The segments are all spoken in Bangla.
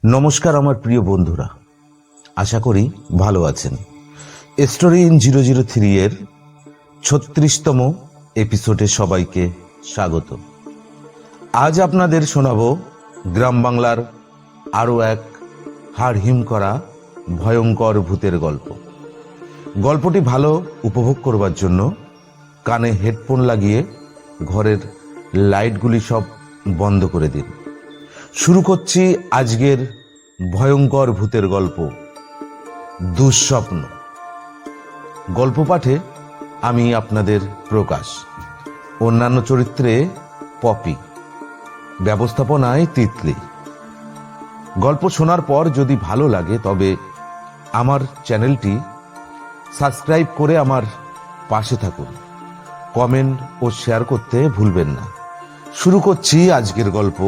নমস্কার আমার প্রিয় বন্ধুরা, আশা করি ভালো আছেন। স্টোরি ইন 003 এর 36তম এপিসোডে সবাইকে স্বাগত। আজ আপনাদের শোনাবো গ্রাম বাংলার আরও এক হাড়হিম করা ভয়ঙ্কর ভূতের গল্প। গল্পটি ভালো উপভোগ করবার জন্য কানে হেডফোন লাগিয়ে ঘরের লাইটগুলি সব বন্ধ করে দিন। শুরু করছি আজকের ভয়ঙ্কর ভূতের গল্প, দুঃস্বপ্ন। গল্প পাঠে আমি আপনাদের প্রকাশ, অন্যান্য চরিত্রে পপি, ব্যবস্থাপনায় তিতলি। গল্প শোনার পর যদি ভালো লাগে তবে আমার চ্যানেলটি সাবস্ক্রাইব করে আমার পাশে থাকুন, কমেন্ট ও শেয়ার করতে ভুলবেন না। শুরু করছি আজকের গল্প,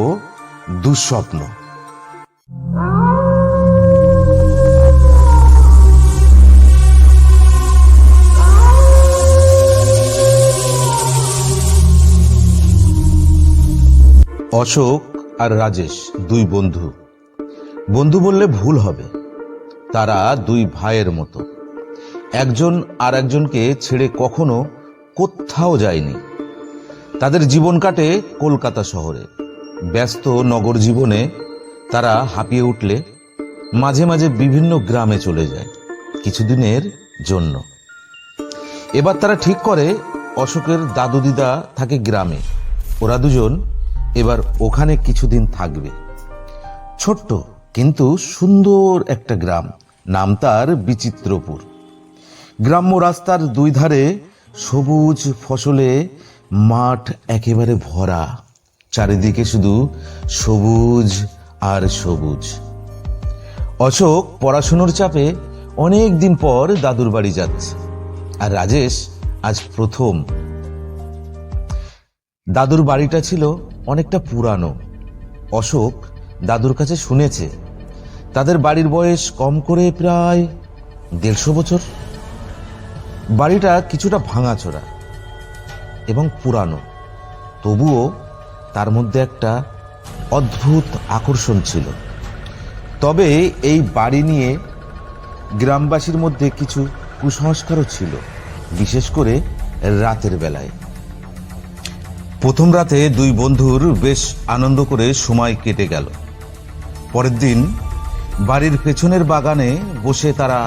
দুঃস্বপ্ন। অশোক আর রাজেশ দুই বন্ধু। বন্ধু বললে ভুল হবে, তারা দুই ভাইয়ের মতো। একজন আর একজনকে ছেড়ে কখনো কোথাও যায়নি। তাদের জীবন কাটে কলকাতা শহরে। ব্যস্ত নগর জীবনে তারা হাঁপিয়ে উঠলে মাঝে মাঝে বিভিন্ন গ্রামে চলে যায় কিছুদিনের জন্য। এবার তারা ঠিক করে অশোকের দাদু দিদা থাকে গ্রামে, ওরা দুজন এবার ওখানে কিছুদিন থাকবে। ছোট্ট কিন্তু সুন্দর একটা গ্রাম, নাম তার বিচিত্রপুর। গ্রাম্য রাস্তার দুই ধারে সবুজ ফসলে মাঠ একেবারে ভরা, চারিদিকে শুধু সবুজ আর সবুজ। অশোক পড়াশুনোর চাপে অনেক দিন পর দাদুর বাড়ি যাচ্ছে, আর রাজেশ আজ প্রথম। দাদুর বাড়িটা ছিল অনেকটা পুরানো। অশোক দাদুর কাছে শুনেছে তাদের বাড়ির বয়স কম করে প্রায় 150 বছর। বাড়িটা কিছুটা ভাঙাচোরা এবং পুরানো, তবুও তার মধ্যে একটা অদ্ভুত আকর্ষণ ছিল। তবে এই বাড়ি নিয়ে গ্রামবাসীর মধ্যে কিছু কুসংস্কারও ছিল, বিশেষ করে রাতের বেলায়। প্রথম রাতে দুই বন্ধুর বেশ আনন্দ করে সময় কেটে গেল। পরের দিন বাড়ির পেছনের বাগানে বসে তারা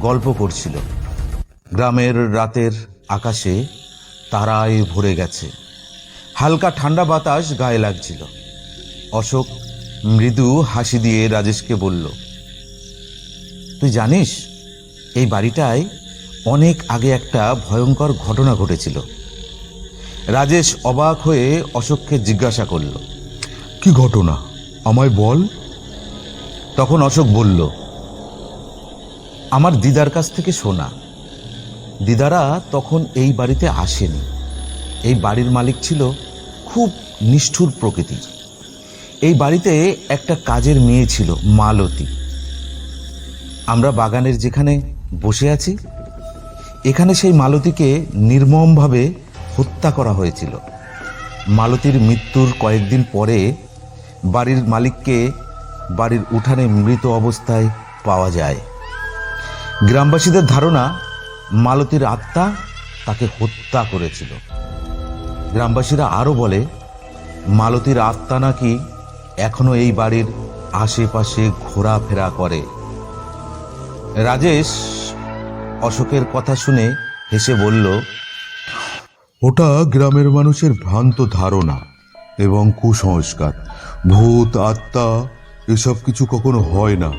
গল্প করছিল। গ্রামের রাতের আকাশে তারায় ভরে গেছে, হালকা ঠান্ডা বাতাস গায়ে লাগছিল। অশোক মৃদু হাসি দিয়ে রাজেশকে বলল, তুই জানিস এই বাড়িটায় অনেক আগে একটা ভয়ঙ্কর ঘটনা ঘটেছিল। রাজেশ অবাক হয়ে অশোককে জিজ্ঞাসা করল, কি ঘটনা, আমায় বল। তখন অশোক বলল, আমার দিদার কাছ থেকে শোনা। দিদারা তখন এই বাড়িতে আসেনি। এই বাড়ির মালিক ছিল খুব নিষ্ঠুর প্রকৃতির। এই বাড়িতে একটা কাজের মেয়ে ছিল, মালতী। আমরা বাগানের যেখানে বসে আছি এখানে সেই মালতীকে নির্মমভাবে হত্যা করা হয়েছিল। মালতীর মৃত্যুর কয়েকদিন পরে বাড়ির মালিককে বাড়ির উঠানে মৃত অবস্থায় পাওয়া যায়। গ্রামবাসীদের ধারণা মালতীর আত্মা তাকে হত্যা করেছিল। গ্রামবাসীরা আরো বলে মালতীর আত্মা নাকি এখনো এই বাড়ির আশেপাশে ঘোরাফেরা করে। রাজেশ অশোকের কথা শুনে হেসে বলল, ওটা গ্রামের মানুষের ভ্রান্ত ধারণা এবং কুসংস্কার। ভূত আত্মা এসব কিছু কখনো হয় না।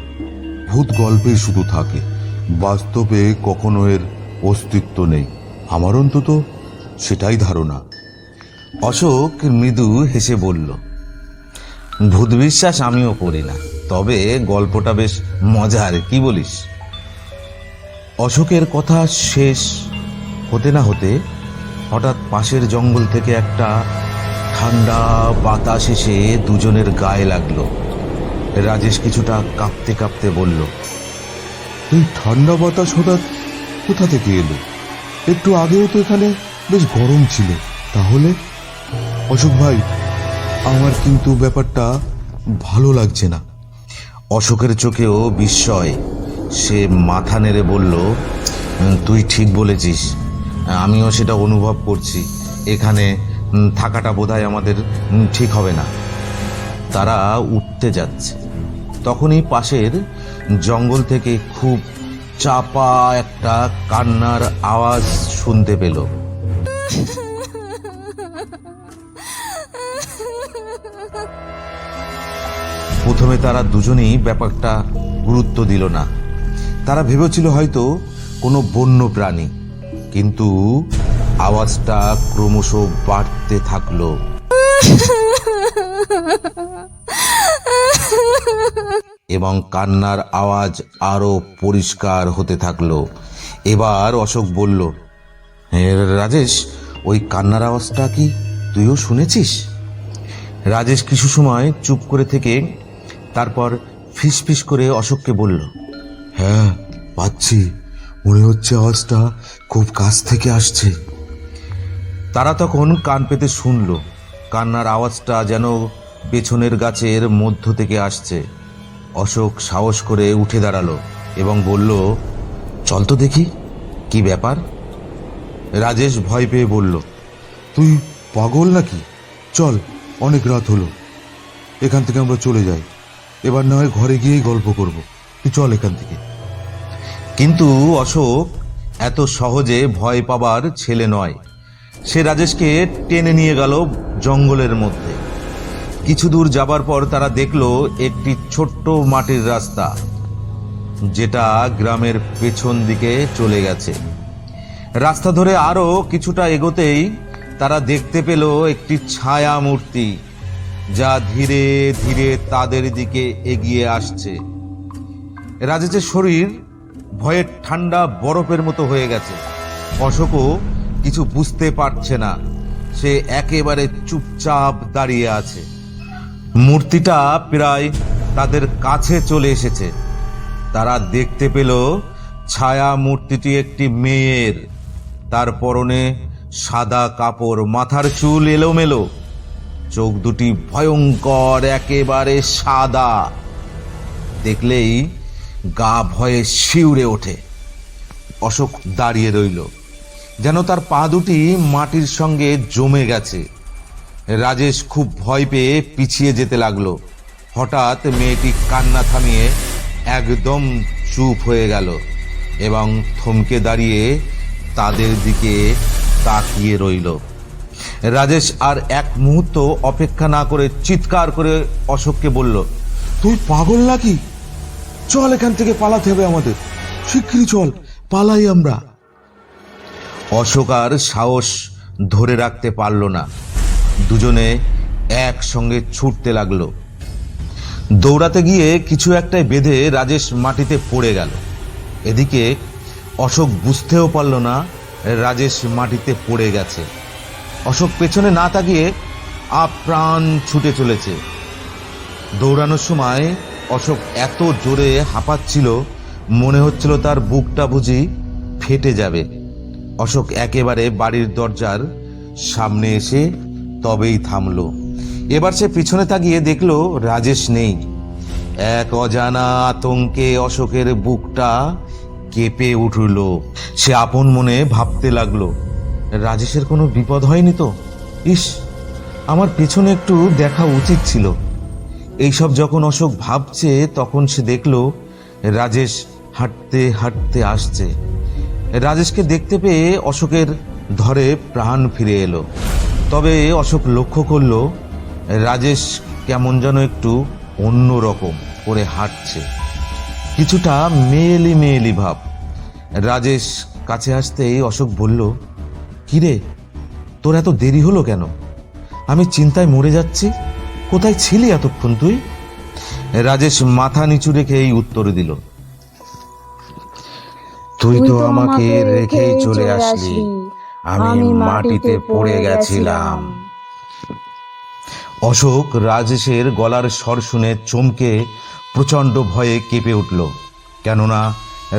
ভূত গল্পে শুধু থাকে, বাস্তবে কখনো এর অস্তিত্ব নেই। আমার অন্তত সেটাই ধারণা। অশোক মৃদু হেসে বলল, ভূত বিশ্বাস আমিও করি না, তবে গল্পটা বেশ মজার, কি বলিস? অশোকের কথা শেষ হতে না হতে হঠাৎ পাশের জঙ্গল থেকে একটা ঠান্ডা বাতাস এসে দুজনের গায়ে লাগলো। রাজেশ কিছুটা কাঁপতে কাঁপতে বলল, এই ঠান্ডা বাতাস হঠাৎ কোথা থেকে এলো? একটু আগেও তো এখানে বেশ গরম ছিল। তাহলে অশোক ভাই, আমার কিন্তু ব্যাপারটা ভালো লাগছে না। অশোকের চোখেও বিস্ময়। সে মাথা নেড়ে বলল, তুই ঠিক বলেছিস, আমিও সেটা অনুভব করছি। এখানে থাকাটা বোধহয় আমাদের ঠিক হবে না। তারা উঠতে যাচ্ছে, তখনই পাশের জঙ্গল থেকে খুব চাপা একটা কান্নার আওয়াজ শুনতে পেল। প্রথমে তারা দুজনেই ব্যাপারটা গুরুত্ব দিল না। তারা ভেবেছিল হয়তো কোনো বন্য প্রাণী, কিন্তু আওয়াজটা ক্রমশ বাড়তে থাকলো এবং কান্নার আওয়াজ আরো পরিষ্কার হতে থাকলো। এবার অশোক বলল, রাজেশ, ওই কান্নার আওয়াজটা কি তুইও শুনেছিস? রাজেশ কিছু সময় চুপ করে থেকে তারপর ফিসফিস করে অশোককে বলল, হ্যাঁ পাচ্ছি, মনে হচ্ছে আওয়াজটা খুব কাছ থেকে আসছে। তারা তখন কান পেতে শুনল। কান্নার আওয়াজটা যেন পেছনের গাছের মধ্য থেকে আসছে। অশোক সাহস করে উঠে দাঁড়ালো এবং বলল, চল তো দেখি কি ব্যাপার। রাজেশ ভয় পেয়ে বলল, তুই পাগল নাকি? চল, অনেক রাত হলো, এখান থেকে আমরা চলে যাই। এবার না হয় ঘরে গিয়েই গল্প করব, তুই চল এখান থেকে। কিন্তু অশোক এত সহজে ভয় পাবার ছেলে নয়। সে রাজেশকে টেনে নিয়ে গেল জঙ্গলের মধ্যে। কিছু দূর যাবার পর তারা দেখল একটি ছোট্ট মাটির রাস্তা, যেটা গ্রামের পেছন দিকে চলে গেছে। রাস্তা ধরে আরো কিছুটা এগোতেই তারা দেখতে পেল একটি ছায়া মূর্তি, যা ধীরে ধীরে তাদের দিকে এগিয়ে আসছে। রাজেশের শরীর ভয়ে ঠান্ডা বরফের মতো হয়ে গেছে। অশোকও কিছু বুঝতে পারছে না, সে একেবারে চুপচাপ দাঁড়িয়ে আছে। মূর্তিটা প্রায় তাদের কাছে চলে এসেছে। তারা দেখতে পেল ছায়া মূর্তিটি একটি মেয়ের। তার পরনে সাদা কাপড়, মাথার চুল এলোমেলো, চোখ দুটি ভয়ঙ্কর একেবারে সাদা। দেখলেই গা ভয়ে শিউরে ওঠে। অশোক দাঁড়িয়ে রইল, যেন তার পা দুটি মাটির সঙ্গে জমে গেছে। রাজেশ খুব ভয় পেয়ে পিছিয়ে যেতে লাগলো। হঠাৎ মেয়েটি কান্না থামিয়ে একদম চুপ হয়ে গেল এবং থমকে দাঁড়িয়ে তাদের দিকে তাকিয়ে রইল। রাজেশ আর এক মুহূর্ত অপেক্ষা না করে চিৎকার করে অশোককে বলল, তুই পাগল নাকি? চল, এখান থেকে পালাতে হবে আমাদের, শিগগিরই চল, পালাই আমরা। অশোক আর সাহস ধরে রাখতে পারল না। দুজনে একসঙ্গে ছুটতে লাগলো। দৌড়াতে গিয়ে কিছু একটাই বেঁধে রাজেশ মাটিতে পড়ে গেল। এদিকে অশোক বুঝতেও পারল না রাজেশ মাটিতে পড়ে গেছে। অশোক পেছনে না তাকিয়ে আপ্রাণ ছুটে চলেছে। দৌড়ানোর সময় অশোক এত জোরে হাঁপাচ্ছিল, মনে হচ্ছিল তার বুকটা বুঝি ফেটে যাবে। অশোক একেবারে বাড়ির দরজার সামনে এসে তবেই থামলো। এবার সে পিছনে তাকিয়ে দেখলো রাজেশ নেই। এক অজানা আতঙ্কে অশোকের বুকটা কেঁপে উঠল। সে আপন মনে ভাবতে লাগলো, রাজেশের কোনো বিপদ হয়নি তো? ইস, আমার পেছনে একটু দেখা উচিত ছিল। এইসব যখন অশোক ভাবছে, তখন সে দেখলো রাজেশ হাঁটতে হাঁটতে আসছে। রাজেশকে দেখতে পেয়ে অশোকের ধরে প্রাণ ফিরে এলো। তবে অশোক লক্ষ্য করলো রাজেশ কেমন যেন একটু অন্যরকম করে হাঁটছে, কিছুটা মেয়েলি মেয়েলি ভাব। রাজেশ কাছে আসতেই অশোক বলল, কিরে, তোর এত দেরি হলো কেন? আমি চিন্তায় মরে যাচ্ছি। কোথায় ছিলি এতক্ষণ তুই? রাজেশ মাথা নিচু রেখে এই উত্তর দিল, তুই তো আমাকে রেখেই চলে আসলি, আমি মাটিতে পড়ে গেছিলাম। অশোক রাজেশের গলার স্বর শুনে চমকে প্রচন্ড ভয়ে কেঁপে উঠল, কেননা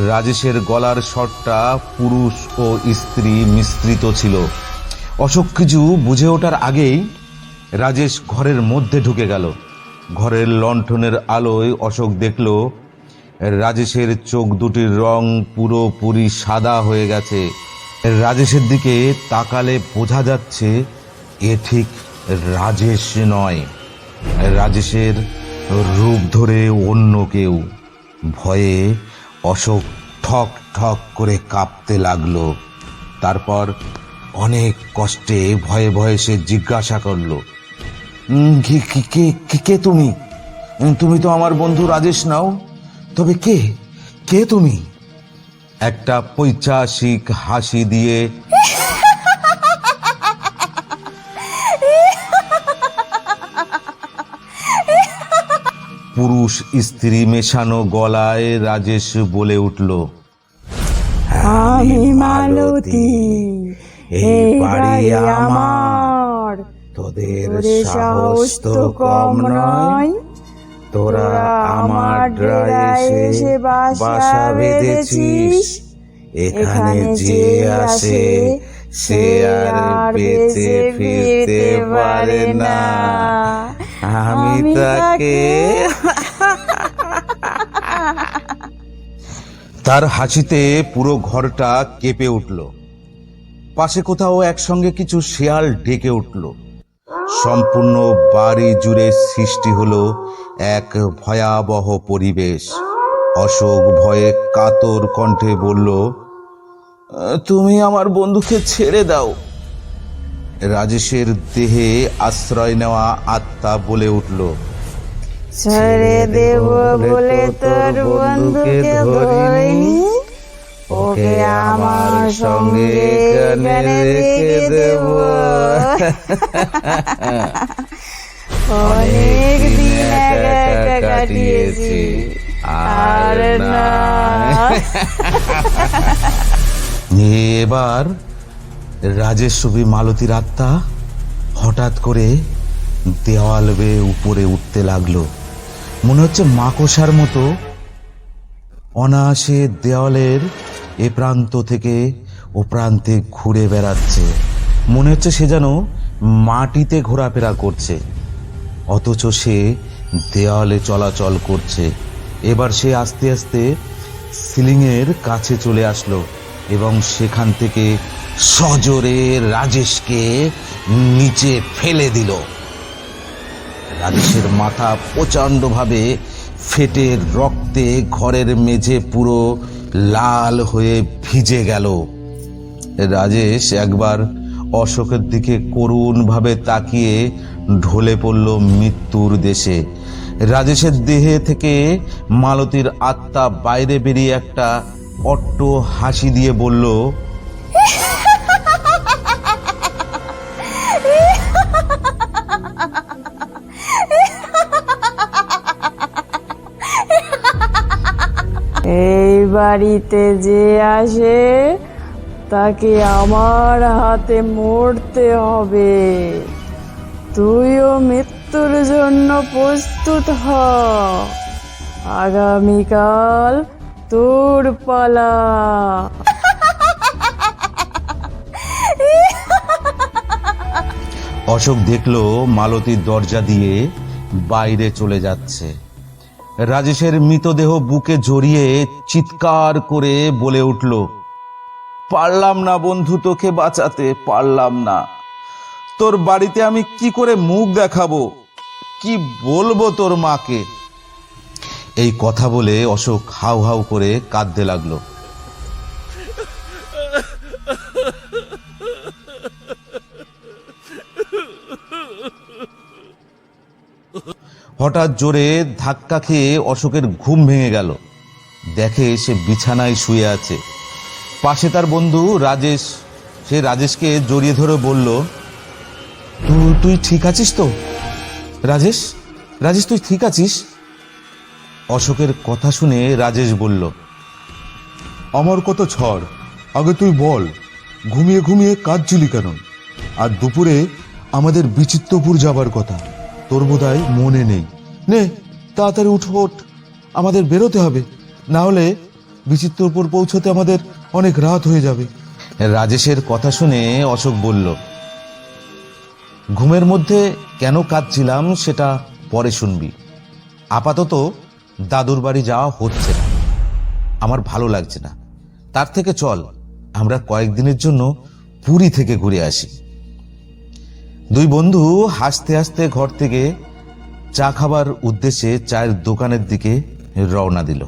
রাজেশের গলার স্বরটা পুরুষ ও স্ত্রী মিশ্রিত ছিল। অশোক কিছু বুঝে ওঠার আগেই রাজেশ ঘরের মধ্যে ঢুকে গেল। ঘরের লণ্ঠনের আলোয় অশোক দেখল রাজেশের চোখ দুটির রং পুরোপুরি সাদা হয়ে গেছে। রাজেশের দিকে তাকালে বোঝা যাচ্ছে এ ঠিক রাজেশ নয়, রাজেশের রূপ ধরে অন্য কেউ। ভয়ে অশোক ঠক ঠক করে কাঁপতে লাগলো। তারপর অনেক কষ্টে ভয়ে ভয়ে সে জিজ্ঞাসা করলো, কে তুমি? তুমি তো আমার বন্ধু রাজেশ নাও, তবে কে কে তুমি? একটা পৈশাচিক হাসি দিয়ে পুরুষ স্ত্রী মেশানো গলায় রাজেশ বলে উঠল, আমি মালতী, এই বাড়ি আমার। তোদের সাহস তো কম নয়, তোরা আমার ড্রায়ে এসে বাসা বেঁধেছিস। এখানে যে আসে সে আর বেঁচে ফিরতে পারে না। আমি তাকে তার হাসিতে পুরো ঘরটা কেঁপে উঠল। পাশে কোথাও একসঙ্গে কিছু শেয়াল ডেকে উঠল। সম্পূর্ণ বাড়ি জুড়ে সৃষ্টি হলো এক ভয়াবহ পরিবেশ। অশোক ভয়ে কাতর কণ্ঠে বলল, তুমি আমার বন্ধুকে ছেড়ে দাও। রাজেশের দেহে আশ্রয় নেওয়া আত্মা বলে উঠল, ছেড়ে দেব বলে তোর বন্ধুকে ধরিনি, ওকে আমার সঙ্গে এখানে রেখে দেব। অনেক দিন একা কাটিয়েছি, আর না। এবার রাজেশ ছবি মালতীর আত্মা হঠাৎ করে দেওয়াল বেয়ে উপরে উঠতে লাগলো। মনে হচ্ছে মাকড়সার মতো অনায়াসে দেওয়ালের এ প্রান্ত থেকে ও প্রান্তে ঘুরে বেড়াচ্ছে। মনে হচ্ছে সে যেন মাটিতে ঘোরাফেরা করছে, অথচ সে দেওয়ালে চলাচল করছে। এবার সে আস্তে আস্তে সিলিংয়ের কাছে চলে আসলো এবং সেখান থেকে সজোরে রাজেশকে নিচে ফেলে দিল। রাজেশের মাথা প্রচণ্ডভাবে ফেটে রক্তে ঘরের মেঝে পুরো লাল হয়ে ভিজে গেল। রাজেশ একবার অশোকের দিকে করুণভাবে তাকিয়ে ঢলে পড়ল মৃত্যুর দেশে। রাজেশের দেহে থেকে মালতীর আত্মা বাইরে বেরিয়ে একটা অট্ট হাসি দিয়ে বলল, এই বাড়িতে যে আসে তাকে আমার হাতে মরতে হবে। তুইও মৃত্যুর জন্য প্রস্তুত হ। আগামীকাল তোর পালা। অশোক দেখলো মালতীর দরজা দিয়ে বাইরে চলে যাচ্ছে। রাজেশের মৃতদেহ বুকে জড়িয়ে চিৎকার করে বলে উঠল, পারলাম না বন্ধু, তোকে বাঁচাতে পারলাম না। তোর বাড়িতে আমি কি করে মুখ দেখাবো, কি বলবো তোর মাকে? এই কথা বলে অশোক হাউ হাউ করে কাঁদতে লাগলো। হঠাৎ জোরে ধাক্কা খেয়ে অশোকের ঘুম ভেঙে গেল। দেখে সে বিছানায় শুয়ে আছে। পাশে তার বন্ধু রাজেশ। সে রাজেশকে জড়িয়ে ধরে বলল, তুই ঠিক আছিস তো? রাজেশ, রাজেশ তুই ঠিক আছিস? অশোকের কথা শুনে রাজেশ বলল, আমার কথা ছাড়, আগে তুই বল, ঘুমিয়ে ঘুমিয়ে কাঁদছিলি কেন? আর দুপুরে আমাদের বিচিত্রপুর যাবার কথা, তোর বোধহয় মনে নেই। নে তাড়াতাড়ি ওঠ, আমাদের বেরোতে হবে, না হলে বিচিত্রপুর পৌঁছতে আমাদের অনেক রাত হয়ে যাবে। রাজেশের কথা শুনে অশোক বলল, ঘুমের মধ্যে কেন কাঁদছিলাম সেটা পরে শুনবি। আপাতত দাদুর বাড়ি যাওয়া হচ্ছে না, আমার ভালো লাগছে না। তার থেকে চল আমরা কয়েকদিনের জন্য পুরী থেকে ঘুরে আসি। দুই বন্ধু হাসতে হাসতে ঘর থেকে চা খাবার উদ্দেশ্যে চায়ের দোকানের দিকে রওনা দিল।